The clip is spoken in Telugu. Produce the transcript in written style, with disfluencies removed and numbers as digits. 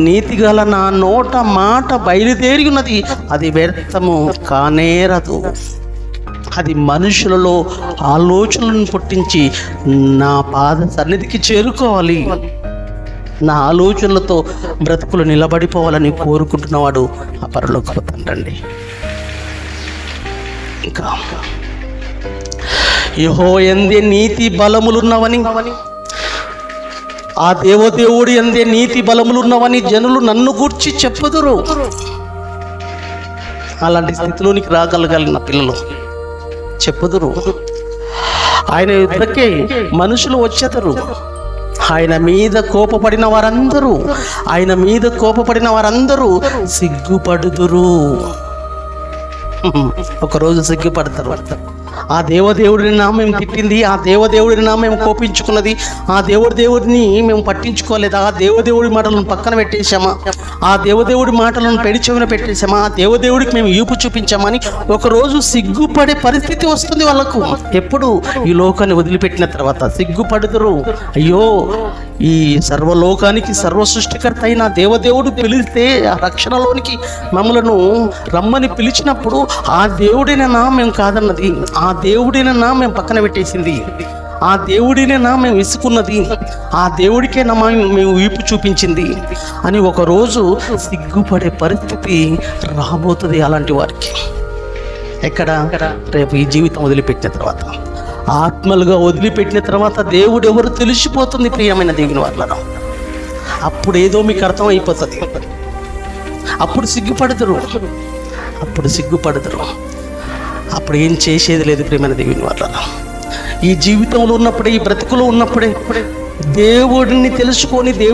నీతిగల నా నోట మాట బయలుదేరి ఉన్నది, అది వ్యర్థము కానేరదు. అది మనుషులలో ఆలోచనలను పుట్టించి నా పాద సన్నిధికి చేరుకోవాలి. నా ఆలోచనలతో బ్రతుకులు నిలబడిపోవాలని కోరుకుంటున్నవాడు ఆ పరలోకపు తండ్రి. ఇంకా యెహోవా యందే నీతి బలములున్నవని, ఆ దేవదేవుడు యందే నీతి బలములున్నవని జనులు నన్ను గూర్చి చెప్పుదురు. అలాంటి స్థితిలోనికి రాగలగాలి నా పిల్లలు, చెప్పుదురు. ఆయన యుద్ధకే మనుషులు వచ్చేదరు. ఆయన మీద కోపపడిన వారందరూ సిగ్గుపడుదురు. ఒకరోజు సిగ్గుపడతారు. ఆ దేవదేవుడిని నా మేము తిట్టింది, ఆ దేవదేవుడిని నా మేము కోపించుకున్నది, ఆ దేవుడిని మేము పట్టించుకోలేదా, ఆ దేవదేవుడి మాటలను పక్కన పెట్టేశామా, ఆ దేవదేవుడి మాటలను పెడిచెవిన పెట్టేశామా, ఆ దేవదేవుడికి మేము ఈపు చూపించామా అని ఒకరోజు సిగ్గుపడే పరిస్థితి వస్తుంది వాళ్ళకు. ఎప్పుడు? ఈ లోకాన్ని వదిలిపెట్టిన తర్వాత సిగ్గుపడుదురు. అయ్యో, ఈ సర్వలోకానికి సర్వ సృష్టికర్త అయిన దేవదేవుడు పిలిస్తే ఆ రక్షణలోనికి మమ్మలను రమ్మని పిలిచినప్పుడు ఆ దేవుడినేనా మేము కాదన్నది, ఆ దేవుడినేనా మేము పక్కన పెట్టేసింది, ఆ దేవుడినేనా మేము విసుకున్నది, ఆ దేవుడికే నా మేము వీపు చూపించింది అని ఒకరోజు సిగ్గుపడే పరిస్థితి రాబోతుంది అలాంటి వారికి. ఎక్కడ? రేపు ఈ జీవితం వదిలిపెట్టిన తర్వాత, ఆత్మలుగా వదిలిపెట్టిన తర్వాత దేవుడు ఎవరు తెలిసిపోతుంది ప్రియమైన దేవుని వాళ్ళను. అప్పుడు ఏదో మీకు అర్థం అయిపోతుంది. అప్పుడు సిగ్గుపడదురు. అప్పుడు ఏం చేసేది లేదు ప్రియమైన దేవుని వాళ్ళను. ఈ జీవితంలో ఉన్నప్పుడే, ఈ బ్రతుకులో ఉన్నప్పుడే దేవుడిని తెలుసుకొని దేవుని